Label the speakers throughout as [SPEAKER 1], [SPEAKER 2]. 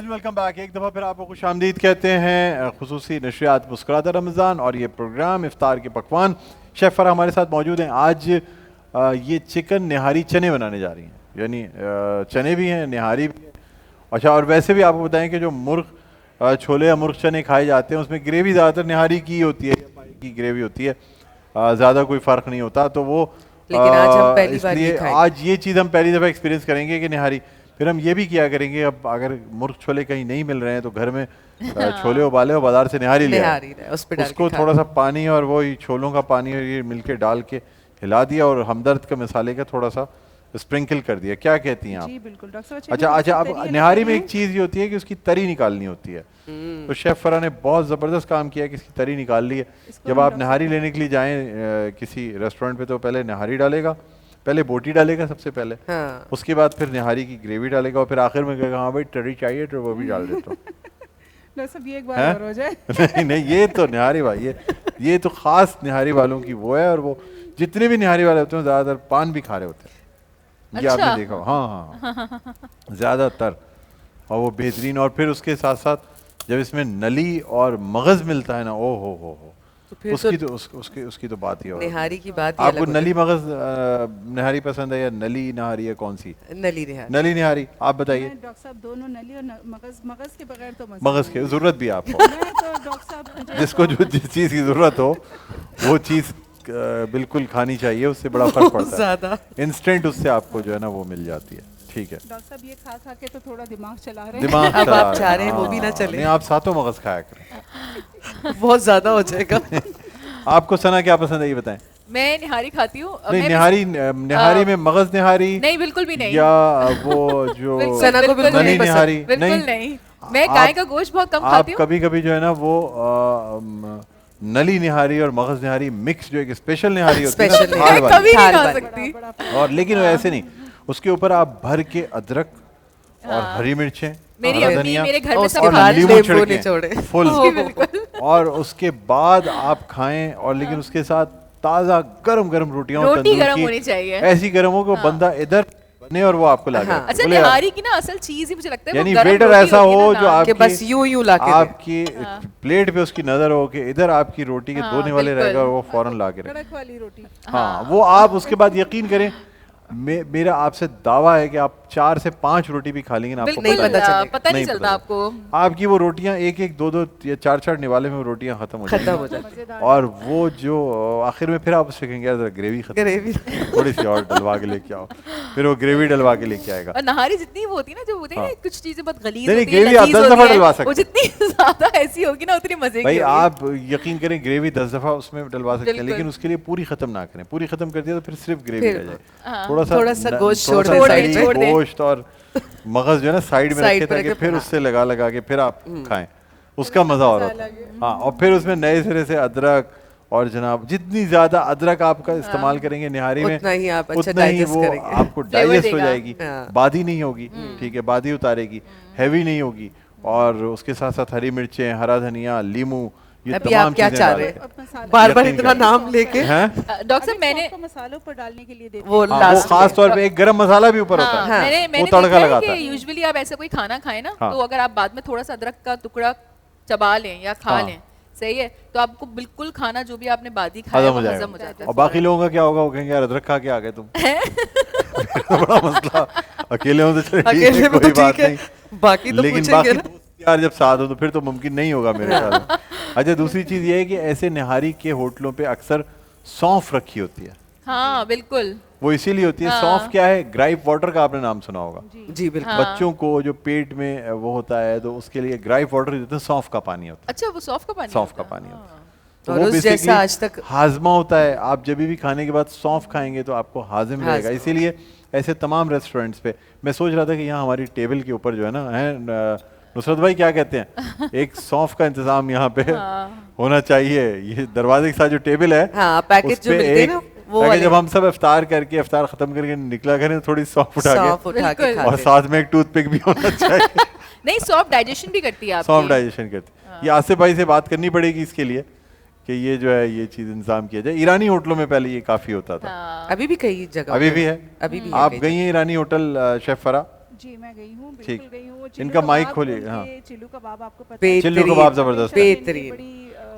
[SPEAKER 1] Viewers welcome back. एक दफ़ा फिर आपको खुशामदीद कहते हैं खुसूसी नशरियात मुस्कुराता रमज़ान और ये प्रोग्राम इफ्तार के पकवान। शेफ़ फरा हमारे साथ मौजूद हैं। आज ये चिकन निहारी चने बनाने जा रही हैं, यानी चने भी हैं, निहारी भी है। अच्छा, और वैसे भी आपको बताएं कि जो मुर्ग छोले या मुर्ग चने खाए जाते हैं उसमें ग्रेवी ज़्यादातर निहारी की होती है या पाई की ग्रेवी होती है, ज़्यादा कोई फ़र्क नहीं होता। तो वो
[SPEAKER 2] लेकिन आज हम पहली बार
[SPEAKER 1] इसलिए आज ये चीज़ हम पहली दफ़ा एक्सपीरियंस करेंगे कि निहारी। फिर हम ये भी किया करेंगे, अब अगर मुर्ग छोले कहीं नहीं मिल रहे हैं तो घर में छोले उबाले और बाजार से निहारी ले आए, उसको थोड़ा सा पानी और वो छोलों का पानी और ये मिलके डाल के हिला दिया और हमदर्द के मसाले का थोड़ा सा स्प्रिंकल कर दिया। क्या कहती हैं आप?
[SPEAKER 3] जी बिल्कुल डॉक्टर साहब।
[SPEAKER 1] अच्छा, अब निहारी में एक चीज़ ये होती है कि उसकी तरी निकालनी होती है। तो शेफ़ फरा ने बहुत ज़बरदस्त काम किया कि इसकी तरी निकाल ली है। जब आप निहारी लेने के लिए जाएं किसी रेस्टोरेंट पे तो पहले निहारी डालेगा, पहले बोटी डालेगा सबसे पहले, हाँ। उसके बाद फिर निहारी की ग्रेवी डालेगा और फिर आखिर में कहेगा हाँ भाई तरी चाहिए तो वो भी डाल देता हूँ।
[SPEAKER 3] सब ये एक बार और हो जाए।
[SPEAKER 1] नहीं, ये तो निहारी भाई, ये तो खास निहारी वालों की वो है। और वो जितने भी निहारी वाले होते हैं ज़्यादातर पान भी खा रहे होते हैं। ये
[SPEAKER 4] अच्छा?
[SPEAKER 1] आपने देखा? हाँ ज़्यादातर। और वो बेहतरीन। और फिर उसके साथ साथ जब इसमें नली और मगज़ मिलता है ना, ओ हो तो उसकी तो बात ही है।
[SPEAKER 2] निहारी की बात ही
[SPEAKER 1] आपको नली मगज़ निहारी पसंद है या नली निहारी है, कौन सी? नली निहारी। आप बताइए।
[SPEAKER 3] डॉक्टर साहब दोनों नली और मगज़ के बगैर तो
[SPEAKER 1] मगज़ की ज़रूरत भी आपको। तो डॉक्टर साहब जिसको जिस चीज़ की ज़रूरत हो वो चीज़ बिल्कुल खानी चाहिए, उससे बड़ा फर्क पड़ता है। इंस्टेंट उससे आपको जो है ना वो मिल जाती है। ठीक है
[SPEAKER 3] डॉक्टर साहब, ये खा के तो थोड़ा दिमाग चला रहे हैं।
[SPEAKER 1] दिमाग
[SPEAKER 2] अब आप चाह रहे हैं वो भी ना चले।
[SPEAKER 1] नहीं, आप सातों मगज़ खाया करें।
[SPEAKER 2] बहुत ज्यादा हो जाएगा।
[SPEAKER 1] आपको सना क्या पसंद है ये बताएं?
[SPEAKER 4] मैं निहारी खाती हूँ।
[SPEAKER 1] नहीं, निहारी में मगज़ निहारी
[SPEAKER 4] नहीं, बिल्कुल भी नहीं।
[SPEAKER 1] या वो जो
[SPEAKER 2] सना को बिल्कुल नहीं
[SPEAKER 1] निहारी
[SPEAKER 4] नहीं। मैं गाय का गोश्त बहुत कम खाती हूँ।
[SPEAKER 1] आप कभी जो है ना वो नली निहारी और मगज़ निहारी मिक्स जो एक स्पेशल निहारी होती है
[SPEAKER 4] मैं कभी नहीं खा सकती।
[SPEAKER 1] और लेकिन वो ऐसे नहीं, उसके ऊपर आप भर के अदरक और हरी मिर्चें,
[SPEAKER 4] मेरी अम्मी मेरे घर में सब
[SPEAKER 1] और नींबू छिड़के फुल, और उसके बाद आप खाएं। और लेकिन उसके साथ ताज़ा गरम रोटियां,
[SPEAKER 4] रोटी गरम होनी चाहिए,
[SPEAKER 1] ऐसी गरम हो कि बंदा इधर बने और वो आपको ला
[SPEAKER 4] हाँ। अच्छा, निहारी की ना असल चीज ही मुझे लगता है
[SPEAKER 1] यानी वेटर ऐसा हो जो आपके
[SPEAKER 2] बस यूं ला के
[SPEAKER 1] आपकी प्लेट पे उसकी नजर हो कि इधर आपकी रोटी के धोने वाले रहेगा और वो फौरन ला के
[SPEAKER 3] कड़क वाली रोटी।
[SPEAKER 1] हाँ, वो आप उसके बाद यकीन करें, मेरा आपसे दावा है कि आप 4 से 5 रोटी भी खा लेंगे ना, आपको
[SPEAKER 4] पता नहीं चलता आपको।
[SPEAKER 1] आपकी वो रोटियां एक 2 या 4 निवाले में रोटियां खत्म हो जाएंगी। और वो जो आखिर में फिर आप उससे कहेंगे यार ग्रेवी थोड़ी सी और डलवा के लेके आओ, फिर वो ग्रेवी डलवा के लेके आएगा।
[SPEAKER 4] और नहारी जितनी वो होती है ना, जो होती है ना कुछ चीजें बहुत गलीज
[SPEAKER 1] होती है, ग्रेवी आप 10 दफा डलवा सकते हैं।
[SPEAKER 4] वो जितनी ज्यादा ऐसी होगी ना उतनी मजे की
[SPEAKER 1] भाई। आप यकीन करें ग्रेवी 10 दफा उसमें डलवा सकते हैं, लेकिन उसके लिए पूरी खत्म ना करें। पूरी खत्म कर दिया तो फिर सिर्फ ग्रेवी रह जाए। थोड़ा सा गोश्त छोड़ दे, गोश्त और मगज़ जो है ना साइड में रखे ताकि फिर उससे लगा के फिर आप खाएं, उसका मजा और आता है। हाँ, और फिर उसमें नए सिरे से अदरक, और जनाब जितनी ज्यादा अदरक आपका इस्तेमाल करेंगे निहारी में उतना ही वो आपको डाइजेस्ट हो जाएगी, बादी नहीं होगी। ठीक है, बादी उतारेगी, हैवी नहीं होगी। और उसके साथ साथ हरी मिर्चें, हरा धनिया, लीमू, ये तमाम
[SPEAKER 2] क्या चाह रहे हैं बार-बार इतना नाम लेके हैं?
[SPEAKER 4] डॉक्टर साहब मैंने
[SPEAKER 3] मसालों पर डालने के लिए देते
[SPEAKER 1] वो खास तौर पे एक गरम मसाला भी ऊपर होता है, वो तड़का लगाता है।
[SPEAKER 4] यूजुअली आप ऐसा कोई खाना खाएं ना, तो अगर आप बाद में थोड़ा सा अदरक का टुकड़ा चबा लें या खा लें, सही है, तो आपको बिल्कुल खाना जो भी आपने बादी खाया वो हजम हो जाता है।
[SPEAKER 1] और बाकी लोगों का क्या होगा, वो कहेंगे यार अदरक खा के आ गए तुम। बड़ा मसला। अकेले हो तो
[SPEAKER 2] अकेले में कोई बात नहीं, बाकी तो
[SPEAKER 1] लेकिन बाकी यार जब साथ हो तो फिर तो मुमकिन नहीं होगा मेरे ख्याल में। अच्छा, दूसरी चीज ये है कि ऐसे निहारी के होटलों पे अक्सर सौंफ रखी होती है।
[SPEAKER 4] हाँ बिल्कुल,
[SPEAKER 1] वो इसीलिए होती है। सौंफ क्या है? ग्राइप वाटर का आपने नाम सुना होगा।
[SPEAKER 2] जी बिल्कुल।
[SPEAKER 1] बच्चों को जो पेट में वो होता है तो उसके लिए ग्राइप वाटर देते हैं, सौंफ का पानी होता है।
[SPEAKER 4] अच्छा, वो सौंफ का पानी
[SPEAKER 1] होता है।
[SPEAKER 2] तो वो जैसा आज तक
[SPEAKER 1] हाजमा होता है। आप जब भी खाने के बाद सौंफ खाएंगे तो आपको हाजिम रहेगा। इसीलिए ऐसे तमाम रेस्टोरेंट्स पे मैं सोच रहा था कि यहाँ हमारी टेबल के ऊपर जो है ना है, नुसरत भाई क्या कहते हैं, एक सौंफ का इंतजाम यहाँ पे होना चाहिए। ये दरवाजे के साथ जो टेबल है,
[SPEAKER 2] पैकेज जो मिलते हैं ना, वो
[SPEAKER 1] ताकि जब हम सब इफ्तार खत्म करके निकला करें थोड़ी सौंफ उठा के, और साथ में एक टूथपिक भी होना चाहिए।
[SPEAKER 4] नहीं, सौंफ डाइजेशन भी करती है,
[SPEAKER 1] सौंफ डाइजेशन करती है। ये आसिफ भाई से बात करनी पड़ेगी इसके लिए कि ये जो है ये चीज इंतजाम किया जाए। ईरानी होटलों में पहले ये काफी होता था,
[SPEAKER 2] अभी भी कई जगह
[SPEAKER 1] अभी भी है।
[SPEAKER 2] अभी भी
[SPEAKER 1] आप गई हैं ईरानी होटल शेफ फरा?
[SPEAKER 3] जी मैं गई हूँ,
[SPEAKER 1] ठीक।
[SPEAKER 3] बिल्कुल गई हूँ।
[SPEAKER 1] इनका माइक खोलिए। हाँ,
[SPEAKER 3] चिल्लू कबाब आपको पता है?
[SPEAKER 1] चिल्लू कबाब जबरदस्त है।
[SPEAKER 2] बेहतरीन।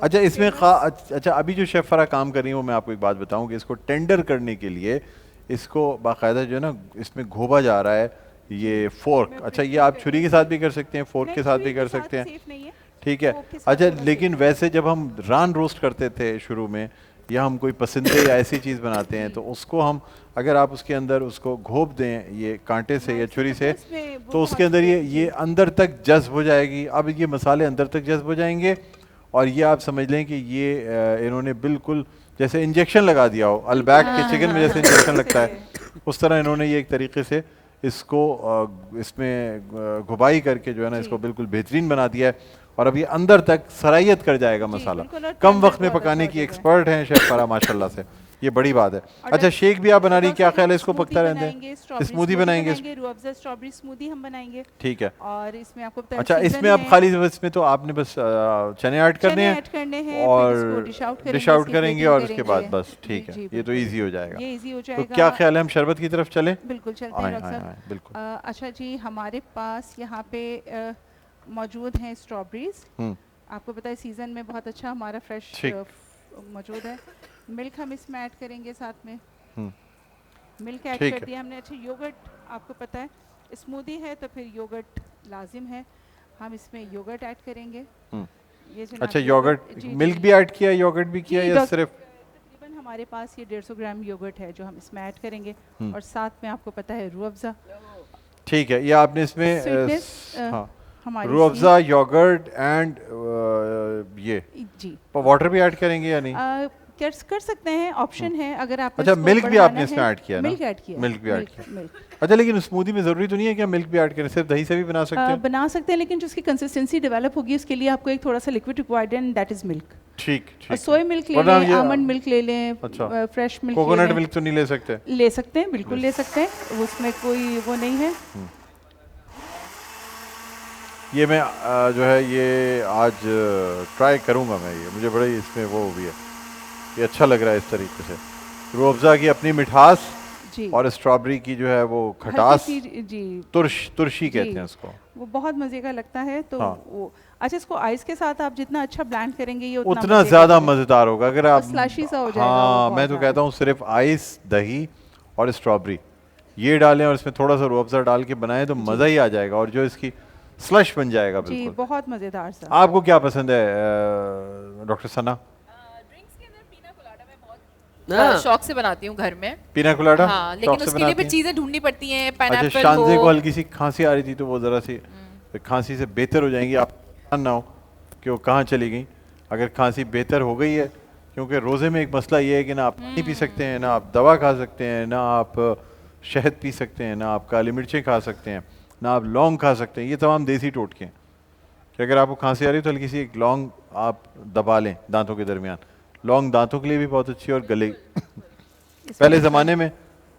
[SPEAKER 1] अच्छा इसमें अच्छा अभी जो शेफ फरा काम कर रही है वो मैं आपको एक बात बताऊं कि इसको टेंडर करने के लिए इसको बाकायदा जो है ना इसमें घोबा जा रहा है ये फोर्क। अच्छा ये आप छुरी के साथ भी कर सकते हैं, फोर्क के साथ भी कर सकते हैं, ठीक है। अच्छा लेकिन वैसे जब हम रान रोस्ट करते थे शुरू में या हम कोई पसंदे या ऐसी चीज़ बनाते हैं तो उसको हम अगर आप उसके अंदर उसको घोप दें ये कांटे से या छुरी से तो उसके अंदर ये अंदर तक जज्ब हो जाएगी। अब ये मसाले अंदर तक जज्ब हो जाएंगे और ये आप समझ लें कि ये इन्होंने बिल्कुल जैसे इंजेक्शन लगा दिया हो, अलबैक के चिकन में जैसे इंजेक्शन लगता है उस तरह इन्होंने ये एक तरीके से इसको इसमें घुबाई करके जो है ना इसको बिल्कुल बेहतरीन बना दिया है और अब ये अंदर तक सरायत कर जाएगा मसाला। कम वक्त में पकाने की एक्सपर्ट हैं शेफ फरा माशाल्लाह से, ये बड़ी बात है। अच्छा शेक भी आप बना रही, क्या ख्याल है इसको पकता रहने हैं? स्मूदी बनाएंगे,
[SPEAKER 3] रूह अफ़ज़ा स्ट्रॉबेरी स्मूदी हम बनाएंगे,
[SPEAKER 1] ठीक है।
[SPEAKER 3] और इसमें आपको
[SPEAKER 1] अच्छा इसमें आप खाली इसमें तो आपने बस चने ऐड करने हैं और डिश आउट करेंगे और उसके बाद बस ठीक है, ये तो इजी हो जाएगा।
[SPEAKER 3] ये इजी हो
[SPEAKER 1] तो
[SPEAKER 3] जाएगा।
[SPEAKER 1] क्या ख्याल है हम शरबत की तरफ चलें?
[SPEAKER 3] बिल्कुल चलते हैं डॉक्टर साहब,
[SPEAKER 1] बिल्कुल।
[SPEAKER 3] अच्छा जी हमारे पास यहाँ पे मौजूद हैं स्ट्रॉबेरीज। आपको पता है सीजन में बहुत अच्छा हमारा फ्रेश मौजूद है। मिल्क हम इसमें ऐड करेंगे साथ में, मिल्क ऐड कर दिया हमने। अच्छा योगर्ट आपको पता है स्मूदी है तो फिर योगर्ट लाजिम है, हम इसमें योगर्ट ऐड करेंगे। ये
[SPEAKER 1] अच्छा योगर्ट मिल्क भी ऐड किया, योगर्ट भी किया या सिर्फ?
[SPEAKER 3] तकरीबन हमारे पास ये 150 ग्राम योगर्ट है जो हम इसमें ऐड करेंगे और साथ में आपको पता है रूह अफ़ज़ा, ठीक
[SPEAKER 1] है। ये आपने इसमें रूह अफ़ज़ा योगर्ट एंड ये
[SPEAKER 3] जी
[SPEAKER 1] वाटर भी ऐड करेंगे या नहीं?
[SPEAKER 3] कर सकते हैं, ऑप्शन है अगर आप।
[SPEAKER 1] अच्छा मिल्क भी आपने इसमें ऐड किया ना?
[SPEAKER 3] मिल्क ऐड किया,
[SPEAKER 1] मिल्क भी ऐड किया। अच्छा लेकिन स्मूदी में जरूरी तो नहीं है कि मिल्क भी ऐड करें, सिर्फ दही से भी बना सकते हैं?
[SPEAKER 3] बना सकते हैं लेकिन जो उसकी कंसिस्टेंसी डेवलप होगी उसके लिए आपको एक थोड़ा सा liquid required and that is milk.
[SPEAKER 1] ठीक ठीक।
[SPEAKER 3] सोया मिल्क ले लें, आमंड मिल्क ले लें, फ्रेश मिल्क,
[SPEAKER 1] कोकोनट मिल्क तो नहीं ले सकते?
[SPEAKER 3] ले सकते हैं, बिल्कुल ले सकते हैं, उसमें कोई वो नहीं है।
[SPEAKER 1] ये मैं जो है ये आज ट्राई करूँगा मैं, ये मुझे बड़ा इसमें वो भी है, ये अच्छा लग रहा है इस तरीके से। रूह अफ़ज़ा की अपनी मिठास और स्ट्रॉबेरी की जो है वो खटास,
[SPEAKER 3] जी
[SPEAKER 1] तुरशी कहते हैं उसको,
[SPEAKER 3] वो बहुत मज़े का लगता है। तो वो अच्छा इसको आइस के साथ आप जितना अच्छा ब्लेंड करेंगे ये
[SPEAKER 1] उतना ज़्यादा मज़ेदार होगा। अगर आप
[SPEAKER 3] स्लशी सा हो जाएगा।
[SPEAKER 1] हाँ मैं तो कहता हूँ सिर्फ आइस, दही और स्ट्रॉबेरी ये डालें और इसमें थोड़ा सा रूह अफ़ज़ा डाल के बनाएं तो मज़ा ही आ जाएगा और जो इसकी स्लश बन जाएगा बिल्कुल।
[SPEAKER 3] जी बहुत मज़ेदार सा।
[SPEAKER 1] आपको क्या पसंद है डॉक्टर सना?
[SPEAKER 4] शौक से बनाती हूँ घर में
[SPEAKER 1] पीना कोलाडा।
[SPEAKER 4] हाँ, लेकिन उसके लिए भी चीजें ढूंढनी पड़ती हैं। पाइनएप्पल
[SPEAKER 1] अच्छा शांजे को हल्की सी खांसी आ रही थी तो वो जरा सी खांसी से बेहतर हो जाएंगी, आप ना हो कि वो कहाँ चली गई। अगर खांसी बेहतर हो गई है, क्योंकि रोज़े में एक मसला ये है कि ना आप पानी पी सकते हैं, ना आप दवा खा सकते हैं, ना आप शहद पी सकते हैं, ना आप काली मिर्चें खा सकते हैं, ना आप लौंग खा सकते हैं। ये तमाम देसी टोटके हैं कि अगर आपको खांसी आ रही है तो हल्की सी एक लौंग आप दबा लें दांतों के दरमियान। लौंग दांतों के लिए भी बहुत अच्छी है और गले पहले ज़माने में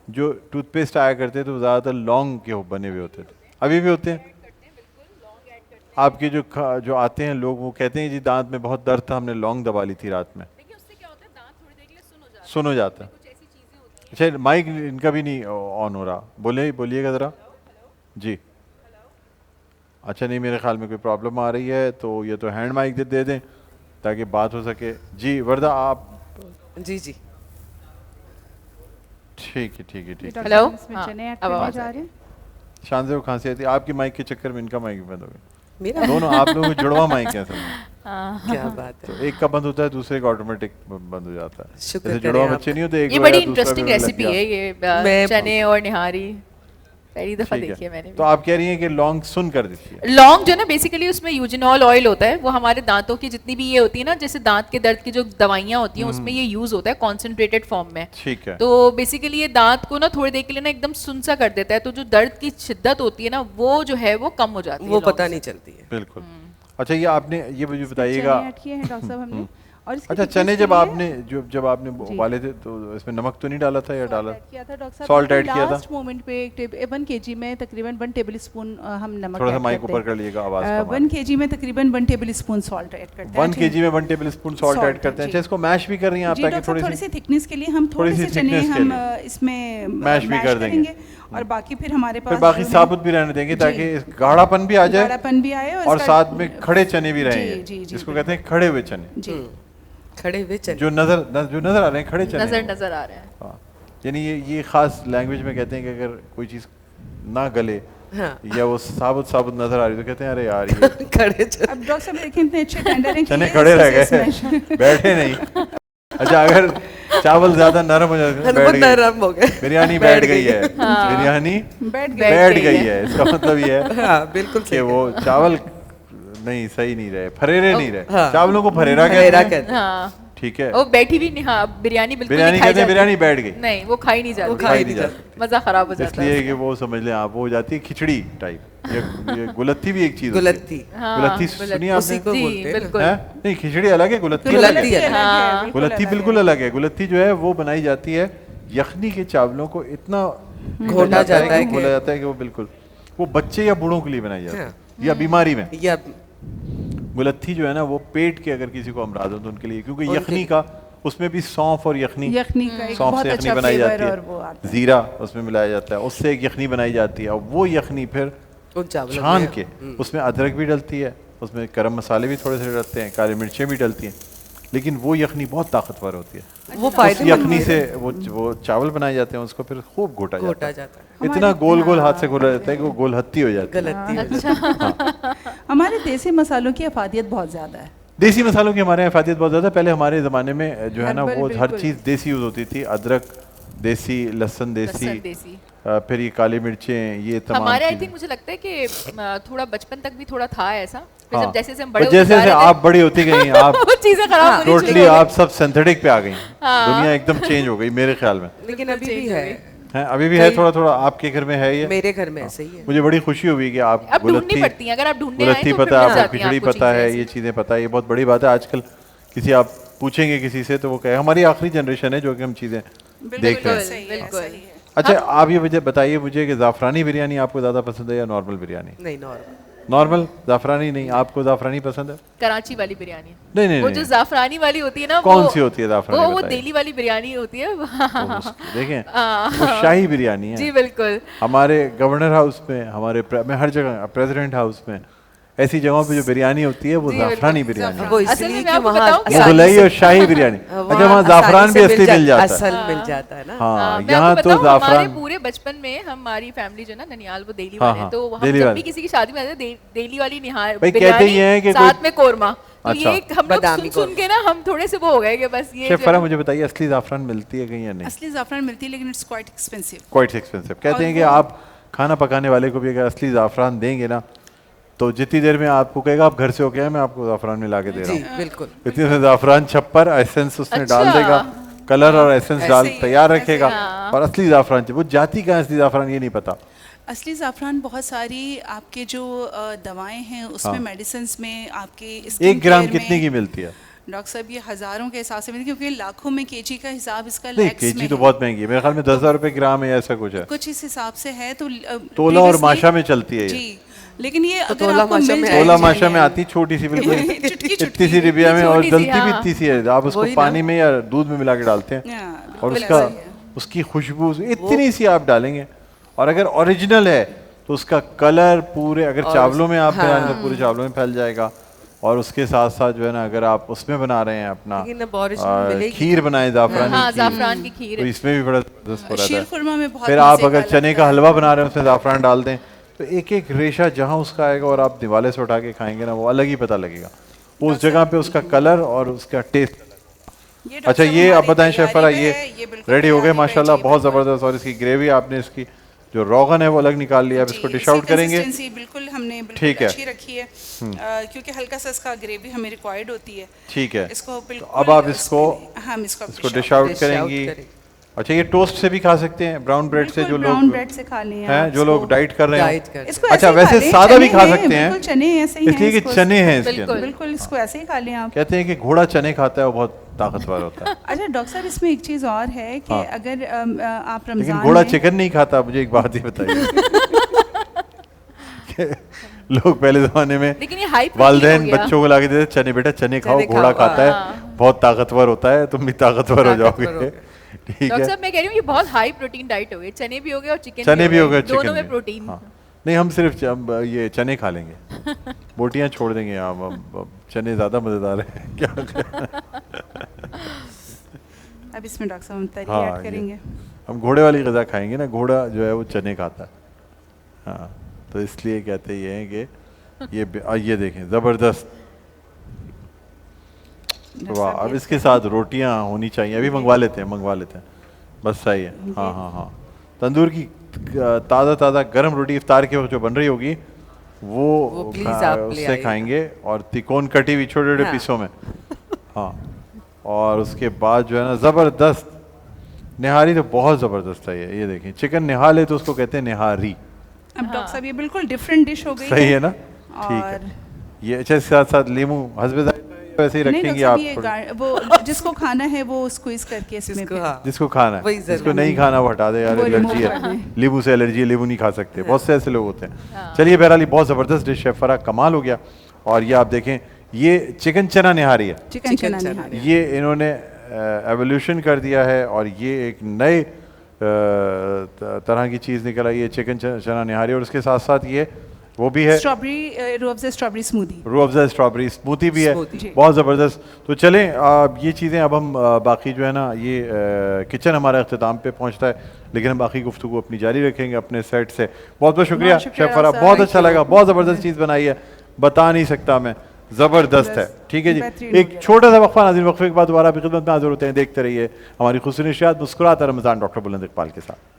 [SPEAKER 1] जो टूथपेस्ट आया करते थे वो ज़्यादातर लौंग के बने हुए होते थे, अभी भी होते हैं। आपके जो आते हैं लोग वो कहते हैं जी दांत में बहुत दर्द था, हमने लौंग दबा ली थी रात में, सुन हो जाता है। अच्छा माइक इनका भी नहीं ऑन हो रहा, बोलिएगा ज़रा जी। अच्छा नहीं मेरे ख्याल में कोई प्रॉब्लम आ रही है तो ये तो हैंड माइक दे दें ताकि बात हो सके। जी वर्दा आप
[SPEAKER 2] जी जी
[SPEAKER 1] ठीक है।
[SPEAKER 4] हेलो
[SPEAKER 1] शानज़े को खांसी आती है, आपकी माइक के चक्कर में इनका माइक बंद हो गया। मेरा दोनों आप लोगों को जुड़वा माइक है असल में।
[SPEAKER 2] क्या बात है,
[SPEAKER 1] तो एक का बंद होता है दूसरे का ऑटोमेटिक बंद हो जाता है।
[SPEAKER 2] जैसे
[SPEAKER 1] जुड़वा बच्चे नहीं होते, एक
[SPEAKER 4] ये बड़ी इंटरेस्टिंग रेसिपी है ये चने और निहारी, पहली दफा देखी है मैंने।
[SPEAKER 1] तो आप कह रही हैं कि लौंग सुन कर देती है?
[SPEAKER 4] लौंग जो है ना बेसिकली उसमें यूजिनॉल ऑयल होता है, वो हमारे दांतों की जितनी भी ये होती है ना, जैसे दांत के दर्द की जो दवाइयाँ होती हैं उसमें ये यूज होता है कॉन्सेंट्रेटेड फॉर्म में।
[SPEAKER 1] ठीक है।
[SPEAKER 4] तो बेसिकली ये दांत को ना थोड़ी देर के लिए ना एकदम सुन सा कर देता है, तो जो दर्द की शिद्दत होती है ना वो जो है वो कम हो जाती है,
[SPEAKER 2] वो पता नहीं चलती है।
[SPEAKER 1] बिल्कुल। अच्छा ये आपने ये मुझे बताइएगा,
[SPEAKER 3] डॉक्टर साहब हमने और
[SPEAKER 1] अच्छा चने जब आपने उबाले थे तो इसमें नमक तो नहीं डाला था या डाला
[SPEAKER 3] किया था डॉक्टर साहब?
[SPEAKER 1] सॉल्ट ऐड किया था
[SPEAKER 3] लास्ट मोमेंट पे 1 kg में तकरीबन 1 टेबलस्पून हम नमक
[SPEAKER 1] थोड़ा सा माइक ऊपर कर लीजिएगा आवाज कम।
[SPEAKER 3] 1 kg में तकरीबन 1 टेबलस्पून सॉल्ट ऐड करते हैं।
[SPEAKER 1] 1 kg में 1 टेबलस्पून सॉल्ट ऐड करते हैं। अच्छा इसको मैश भी कर रही हैं आप ताकि
[SPEAKER 3] थोड़ी सी थिकनेस के लिए हम थोड़े से चने हम इसमें
[SPEAKER 1] मैश भी कर देंगे
[SPEAKER 3] और बाकी फिर हमारे पास
[SPEAKER 1] फिर बाकी साबुत भी रहने देंगे ताकि गाढ़ापन भी आ जाए,
[SPEAKER 3] गाढ़ापन भी आए
[SPEAKER 1] और साथ में खड़े चने भी रहेंगे, जिसको कहते हैं खड़े हुए चने,
[SPEAKER 2] खड़े हुए चने
[SPEAKER 1] जो नजर आ रहे हैं, खड़े चने
[SPEAKER 4] नजर आ रहे हैं।
[SPEAKER 1] हाँ, यानी ये खास लैंग्वेज में कहते हैं कि अगर कोई चीज ना गले या वो साबुत नजर आ रही तो कहते हैं अरे यार ये
[SPEAKER 2] खड़े चने।
[SPEAKER 3] अब डॉक्टर साहब देखें इतने अच्छे टेंडर हैं,
[SPEAKER 1] चने खड़े रह गए, बैठे नहीं। अच्छा, अगर चावल ज्यादा नरम हो जाते
[SPEAKER 2] नरम हो गए,
[SPEAKER 1] बिरयानी बैठ गई है, बिरयानी बैठ गई है, इसका मतलब ये है
[SPEAKER 2] बिल्कुल
[SPEAKER 1] कि वो चावल नहीं सही नहीं रहे, फरेरे नहीं रहे, चावलों को फरेरा कहते हैं, ठीक है।
[SPEAKER 4] वो बैठी भी नहीं, हाँ बिरयानी बिल्कुल
[SPEAKER 1] बिरयानी कहते हैं बिरयानी बैठ गई,
[SPEAKER 4] नहीं वो खाई नहीं जाती, मजा खराब हो जाता है।
[SPEAKER 1] इसलिए कि वो समझ लें आप, वो हो जाती है खिचड़ी टाइप। ये गुलत्ती भी एक चीज,
[SPEAKER 2] गुलत्ती
[SPEAKER 1] सुनिए आपने?
[SPEAKER 4] बिल्कुल
[SPEAKER 1] नहीं, खिचड़ी अलग है, गुलत्ती बिल्कुल अलग है। गुलत्ती जो है वो बनाई जाती है यखनी के चावलों को इतना
[SPEAKER 2] घोटा जाता है
[SPEAKER 1] कि वो बिल्कुल वो बच्चे या बूढ़ों के लिए बनाई जाती है, या बीमारी में। गुलत्थी जो है ना, वो पेट के अगर किसी को अमराज हो तो उनके लिए, क्योंकि यखनी का उसमें भी सौंफ और यखनी सौंफ से यखनी बनाई जाती है, जीरा उसमें मिलाया जाता है, उससे एक यखनी बनाई जाती है, और वो यखनी फिर छान के उसमें अदरक भी डलती है, उसमें गरम मसाले भी थोड़े से डलते हैं, काली मिर्चें भी डलती हैं, लेकिन वो यखनी बहुत ताकतवर होती है।
[SPEAKER 2] वो
[SPEAKER 1] उस यखनी से वो चावल बनाए जाते हैं, उसको फिर खूब घोटा जाता है, इतना गोल गोल हाथ से घोटा जाता है कि वो गोल हत्ती हो जाती है।
[SPEAKER 3] हमारे देसी मसालों की अफादियत बहुत ज्यादा है,
[SPEAKER 1] देसी मसालों की हमारे यहाँ अफादियत बहुत ज़्यादा। पहले हमारे ज़माने में जो है ना, वो हर चीज़ देसी यूज़ होती थी, अदरक देसी, लहसुन देसी, फिर ये काली मिर्चें, ये तमाम
[SPEAKER 4] हमारे आई थिंक मुझे लगता है कि थोड़ा बचपन तक भी थोड़ा था ऐसा, फिर जब जैसे हम
[SPEAKER 1] बड़े जैसे आप बड़ी होती गई, आप
[SPEAKER 4] चीजें खराब
[SPEAKER 1] टोटली आप सब सिंथेटिक पे आ गई, दुनिया एकदम चेंज हो गई मेरे ख्याल में।
[SPEAKER 2] लेकिन अभी भी है,
[SPEAKER 1] अभी भी है थोड़ा आपके घर में है ये?
[SPEAKER 2] मेरे घर में ऐसे ही है।
[SPEAKER 1] मुझे बड़ी खुशी हुई कि आप
[SPEAKER 4] ढूंढनी पड़ती है, अगर आप ढूंढने
[SPEAKER 1] गुलत्ती पता है, आपको खिचड़ी पता है, ये चीजें पता है, ये बहुत बड़ी बात है। आजकल किसी आप पूछेंगे किसी से तो वो कहे, हमारी आखिरी जनरेशन है जो कि हम चीजें देख रहे हैं।
[SPEAKER 4] बिल्कुल।
[SPEAKER 1] अच्छा, आप ये बताइए मुझे कि ज़ाफ़रानी बिरयानी आपको ज़्यादा पसंद है या नॉर्मल बिरयानी?
[SPEAKER 2] नहीं,
[SPEAKER 1] नॉर्मल, ज़ाफ़रानी नहीं, आपको ज़ाफ़रानी पसंद है?
[SPEAKER 4] कराची वाली बिरयानी
[SPEAKER 1] नहीं,
[SPEAKER 4] वो जो ज़ाफ़रानी वाली होती है ना,
[SPEAKER 1] कौन सी होती है ज़ाफ़रानी?
[SPEAKER 4] वो दिल्ली वाली बिरयानी होती है।
[SPEAKER 1] देखें, वो शाही बिरयानी है।
[SPEAKER 4] जी बिल्कुल।
[SPEAKER 1] हमारे गवर्नर हाउस में, मैं हर जगह, प्रेसिडेंट हाउस में, ऐसी जगहों पे जो बिरयानी होती है वो ज़ाफ़रानी बिरयानी है,
[SPEAKER 2] वो इसलिए कि वहाँ
[SPEAKER 1] मुगलई और शाही बिरयानी। अच्छा, वहाँ ज़ाफ़रान भी असली मिल
[SPEAKER 2] जाता है ना।
[SPEAKER 1] हाँ, यहाँ तो ज़ाफ़रान।
[SPEAKER 4] पूरे बचपन में हमारी फैमिली जो ना ननियाल, वो दिल्ली वाले हैं, तो हम जब भी किसी की शादी में आते हैं, दिल्ली वाली निहार बिरयानी साथ में कोरमा, तो ये हम लोग सुन के ना हम थोड़े से वो हो गए कि बस ये।
[SPEAKER 1] शेफ फरा, मुझे बताइए, असली ज़ाफ़रान मिलती है कहीं या नहीं?
[SPEAKER 3] असली ज़ाफ़रान मिलती है, लेकिन इट्स क्वाइट एक्सपेंसिव।
[SPEAKER 1] कहते हैं कि आप खाना पकाने वाले को भी अगर असली ज़ाफ़रान देंगे ना, तो जितनी देर में आपको कहेगा आप घर से होके आए, मैं आपको ज़ाफ़रान मिला के दे रहा हूँ,
[SPEAKER 2] बिल्कुल
[SPEAKER 1] इतने में ज़ाफ़रान छप्पर एसेंस उसमें डाल देगा, कलर और एसेंस डाल तैयार रखेगा, और असली ज़ाफ़रान वो जाती कहाँ असली ज़ाफ़रान ये नहीं पता।
[SPEAKER 3] असली ज़ाफ़रान बहुत सारी आपके जो दवाएं हैं उसमें, मेडिसिन में आपके
[SPEAKER 1] 1 ग्राम कितने की मिलती है?
[SPEAKER 3] डॉक्टर साहब ये हज़ारों के हिसाब से मिलती है, क्योंकि लाखों में केजी का हिसाब इसका
[SPEAKER 1] नहीं, केजी तो बहुत महंगी है, मेरे ख्याल में 10,000 रुपए ग्राम है, ऐसा कुछ है,
[SPEAKER 3] कुछ इस हिसाब से है। तो
[SPEAKER 1] तोला और माशा में चलती है
[SPEAKER 3] जी, लेकिन ये अगर
[SPEAKER 2] तोला
[SPEAKER 1] माशा में आती, छोटी सी बिल्कुल इतनी सी डिबिया में, और गलती भी इतनी सी है, आप उसको पानी में या दूध में मिला के डालते हैं, और उसकी खुशबू इतनी सी आप डालेंगे, और अगर ओरिजिनल है तो उसका कलर पूरे, अगर चावलों में आप बनाएंगे तो पूरे चावलों में फैल जाएगा, और उसके साथ साथ जो है ना, अगर आप उसमें बना रहे हैं अपना खीर बनाए ज़ाफ़रान की खीर, तो इसमें भी बड़ा जबरदस्त हो रहा है। फिर आप अगर चने का हलवा बना रहे हैं उसमें ज़ाफ़रान डाल दें, तो एक एक रेशा जहाँ उसका आएगा और आप दिवाले से उठा के खाएंगे ना, वो अलग ही पता लगेगा, उस जगह पे उसका कलर और उसका टेस्ट। अच्छा, ये आप बताएं शेफ फरा, ये रेडी हो गए माशाल्लाह, बहुत ज़बरदस्त, और इसकी ग्रेवी आपने इसकी जो रोगन है वो अलग निकाल लिया, अब इसको डिश आउट करेंगे।
[SPEAKER 3] बिल्कुल हमने
[SPEAKER 1] ठीक है,
[SPEAKER 3] अच्छी रखी है, क्योंकि हल्का सा इसका ग्रेवी हमें रिक्वायर्ड होती है।
[SPEAKER 1] ठीक है,
[SPEAKER 3] इसको बिल्कुल,
[SPEAKER 1] अब आप हम इसको डिश आउट करेंगी। अच्छा, ये टोस्ट से भी खा सकते हैं, ब्राउन ब्रेड से, जो लोग
[SPEAKER 3] ब्रेड से खा लें
[SPEAKER 1] हैं, जो लोग डाइट कर रहे हैं।
[SPEAKER 3] अच्छा,
[SPEAKER 1] वैसे सादा भी खा सकते हैं,
[SPEAKER 3] चने ऐसे ही
[SPEAKER 1] इसलिए कि चने हैं इसके अंदर,
[SPEAKER 3] बिल्कुल इसको ऐसे ही खा लें आप।
[SPEAKER 1] कहते हैं कि घोड़ा चने खाता है वो बहुत ताकतवर होता है।
[SPEAKER 3] अच्छा डॉक्टर साहब, इसमें एक चीज और है कि अगर आप रमजान,
[SPEAKER 1] लेकिन घोड़ा चिकन नहीं खाता, मुझे एक बात ये बताइए। लोग पहले जमाने में वालिदैन बच्चों को लाके देते, चने बेटा चने खाओ, घोड़ा खाता है बहुत ताकतवर होता है, तुम भी ताकतवर हो जाओगे,
[SPEAKER 4] डॉक्टर साहब मैं कह रही हूँ ये बहुत हाई प्रोटीन डाइट हो गई, चने भी हो गए और चिकन
[SPEAKER 1] चने भी हो गए,
[SPEAKER 4] दोनों में प्रोटीन।
[SPEAKER 1] नहीं हम सिर्फ ये चने खा लेंगे, बोटियां छोड़ देंगे। अब चने ज़्यादा मज़ेदार हैं क्या।
[SPEAKER 3] अब इसमें डॉक्टर साहब हम तरी ऐड करेंगे।
[SPEAKER 1] हम घोड़े वाली ग़िज़ा खाएंगे ना, घोड़ा जो है वो चने खाता है। हाँ तो इसलिए कहते ये हैं कि ये देखें ज़बरदस्त। वाह, अब इसके साथ रोटियां होनी चाहिए। अभी मंगवा लेते हैं बस सही है। हाँ हाँ हाँ, तंदूर की ताज़ा गर्म रोटी इफ्तार के वक्त जो बन रही होगी वो उससे खाएंगे, और तिकोन कटी हुई छोटे छोटे पीसों में। हाँ, और उसके बाद जो है ना ज़बरदस्त निहारी, तो बहुत ज़बरदस्त है ये देखें चिकन निहाल है तो उसको कहते हैं निहारी।
[SPEAKER 3] अब डॉक्टर साहब ये बिल्कुल डिफरेंट डिश हो गई
[SPEAKER 1] सही है ना। ठीक है, ये अच्छा साथ साथ लीमू हस्बे वैसे ही रखेंगे आप।
[SPEAKER 3] वो जिसको खाना है वो स्क्वीज करके इसमें,
[SPEAKER 1] जिसको खाना है, जिसको नहीं खाना वो हटा दे, यार एलर्जी है, लींबू से एलर्जी है, लींबू नहीं खा सकते, बहुत से ऐसे लोग होते हैं। चलिए बहरहाल बहुत ज़बरदस्त डिश है, फरा कमाल हो गया। और ये आप देखें ये चिकन चना निहारी है,
[SPEAKER 3] चिकन चना निहारी
[SPEAKER 1] ये इन्होंने एवोल्यूशन कर दिया है और ये एक नए तरह की चीज़ निकल आई है चिकन चना निहारी। और उसके साथ साथ ये वो भी है
[SPEAKER 3] strawberry Rooh Afza
[SPEAKER 1] strawberry smoothie भी है, बहुत ज़बरदस्त। तो चलें ये चीज़ें अब हम बाकी जो है ना ये किचन हमारा अख्तिताम पे पहुंचता है, लेकिन हम बाकी गुफ्तगू अपनी जारी रखेंगे अपने सेट से। बहुत बहुत शुक्रिया शेफ फरा, बहुत अच्छा लगा, बहुत ज़बरदस्त चीज़ बनाई है, बता नहीं सकता मैं, ज़बरदस्त है। ठीक है जी, एक छोटा सा वक्फा, नाज़रीन वक्फे के बाद दोबारा आपकी खिदमत में हाजिर होते हैं। देखते रहिए हमारी खुसूसी नशियात मुस्कुराता रमज़ान डॉक्टर बुलंद इकबाल के साथ।